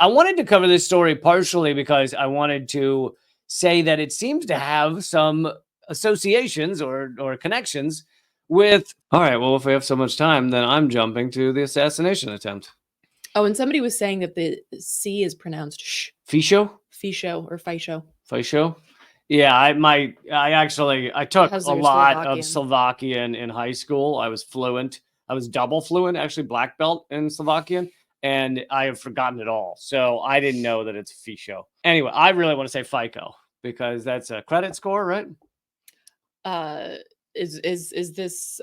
I wanted to cover this story partially because I wanted to say that it seems to have some associations or connections with. All right, well, if we have so much time, then I'm jumping to the assassination attempt. Oh, and somebody was saying that the C is pronounced sh. Fico? Fico or Fico. Fico? Yeah, I took How's a your lot of Slovakian? Slovakian in high school. I was fluent. I was double fluent, actually black belt in Slovakian, and I have forgotten it all. So I didn't know that it's Fico. Anyway, I really want to say FICO because that's a credit score, right? Is this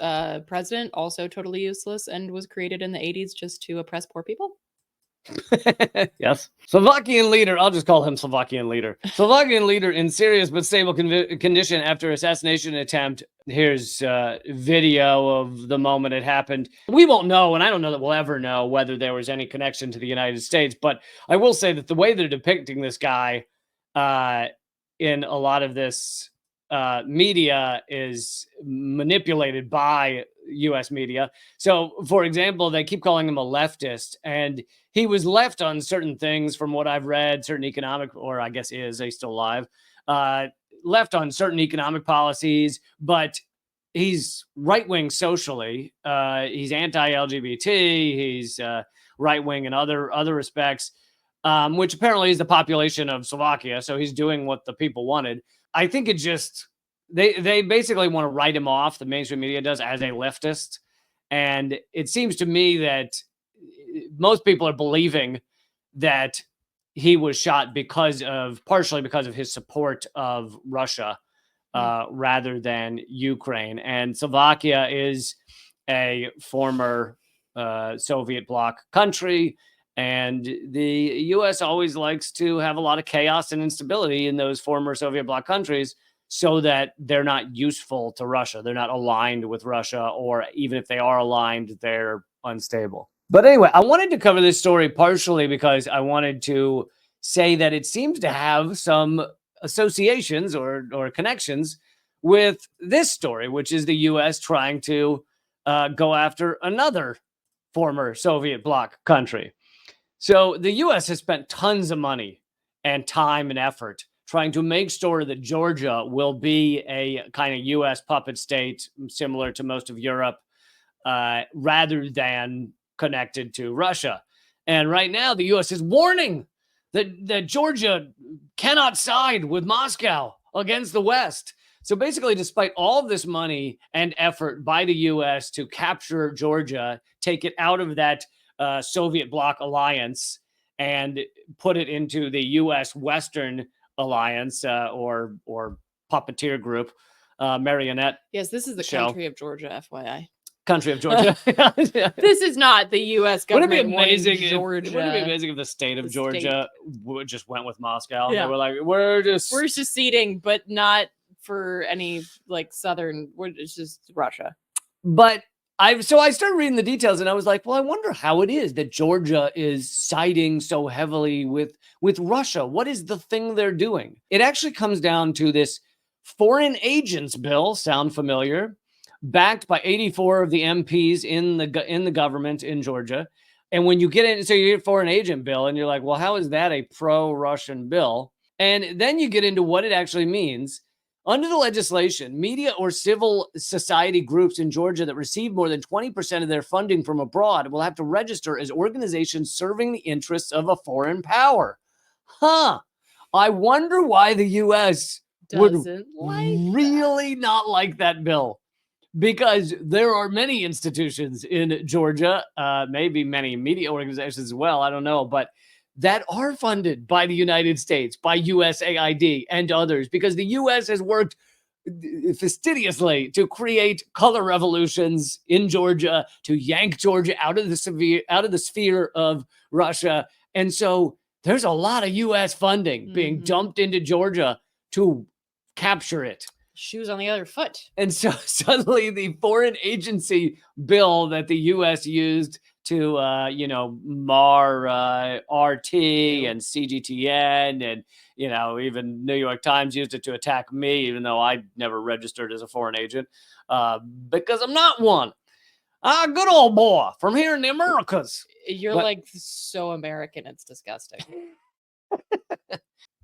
president also totally useless and was created in the 80s just to oppress poor people? Yes. Slovakian leader, I'll just call him Slovakian leader. Slovakian leader in serious but stable condition after assassination attempt. Here's video of the moment it happened. We won't know, and I don't know that we'll ever know whether there was any connection to the United States, but I will say that the way they're depicting this guy in a lot of this media is manipulated by U.S. media. So, for example, they keep calling him a leftist, and he was left on certain things from what I've read, certain economic, or I guess he's still alive, left on certain economic policies, but he's right-wing socially. He's anti-LGBT. He's right-wing in other respects, which apparently is the population of Slovakia. So he's doing what the people wanted. I think it just, they basically want to write him off, the mainstream media does, as a leftist. And it seems to me that most people are believing that he was shot partially because of his support of Russia rather than Ukraine. And Slovakia is a former Soviet bloc country. And the U.S. always likes to have a lot of chaos and instability in those former Soviet bloc countries so that they're not useful to Russia. They're not aligned with Russia, or even if they are aligned, they're unstable. But anyway, I wanted to cover this story partially because I wanted to say that it seems to have some associations or connections with this story, which is the U.S. trying to go after another former Soviet bloc country. So the U.S. has spent tons of money and time and effort trying to make sure that Georgia will be a kind of U.S. puppet state similar to most of Europe, rather than connected to Russia. And right now, the U.S. is warning that Georgia cannot side with Moscow against the West. So basically, despite all of this money and effort by the U.S. to capture Georgia, take it out of that Soviet bloc alliance and put it into the U.S. Western alliance or puppeteer group, marionette. Yes, this is the show. country of Georgia, FYI. Country of Georgia. This is not the U.S. government. Wouldn't it be amazing? Georgia. Wouldn't it be amazing if the state of Georgia just went with Moscow? Yeah. They were like, we're seceding, but not for any southern. It's just Russia. But I started reading the details, and I was like, well, I wonder how it is that Georgia is siding so heavily with Russia. What is the thing they're doing? It actually comes down to this foreign agents bill. Sound familiar? Backed by 84 of the MPs in the government in Georgia. And when you get in, so you get foreign agent bill, and you're like, well, how is that a pro-Russian bill? And then you get into what it actually means. Under the legislation, media or civil society groups in Georgia that receive more than 20% of their funding from abroad will have to register as organizations serving the interests of a foreign power. I wonder why the U.S. would really not like that bill. Because there are many institutions in Georgia, maybe many media organizations as well, I don't know, but that are funded by the United States, by USAID and others, because the U.S. has worked fastidiously to create color revolutions in Georgia, to yank Georgia out of the sphere of Russia. And so there's a lot of U.S. funding being dumped into Georgia to capture it. Shoes on the other foot. And so suddenly the foreign agency bill that the U.S. used to, mar RT and CGTN and, even New York Times used it to attack me, even though I never registered as a foreign agent because I'm not one. Good old boy from here in the Americas. You're But- like so American, it's disgusting.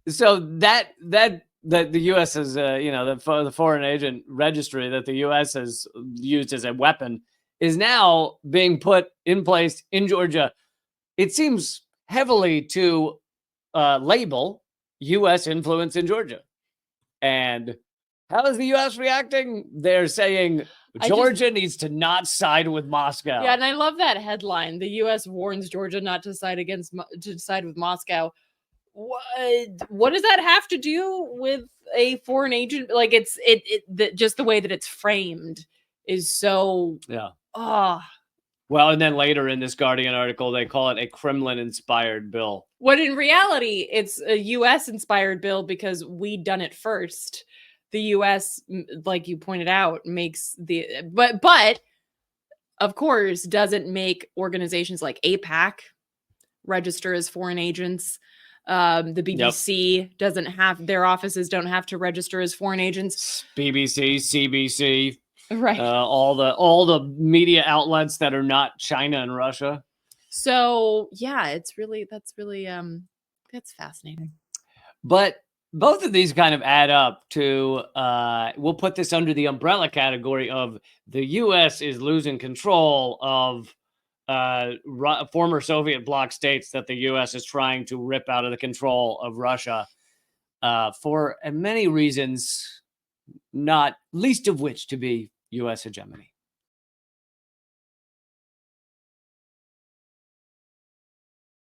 So that the U.S. is, the foreign agent registry that the U.S. has used as a weapon is now being put in place in Georgia. It seems heavily to label U.S. influence in Georgia. And how is the U.S. reacting? They're saying Georgia needs to not side with Moscow. Yeah, and I love that headline. The U.S. warns Georgia not to side with Moscow. What does that have to do with a foreign agent? Like just the way that it's framed is so Well, and then later in this Guardian article, they call it a Kremlin-inspired bill. When in reality, it's a U.S.-inspired bill because we done it first. The U.S., like you pointed out, makes but of course doesn't make organizations like AIPAC register as foreign agents. The BBC doesn't have, their offices don't have to register as foreign agents. BBC, CBC, right? All the media outlets that are not China and Russia. So yeah, that's fascinating. But both of these kind of add up to, we'll put this under the umbrella category of the U.S. is losing control of former Soviet bloc states that the U.S. is trying to rip out of the control of Russia for many reasons, not least of which to be U.S. hegemony.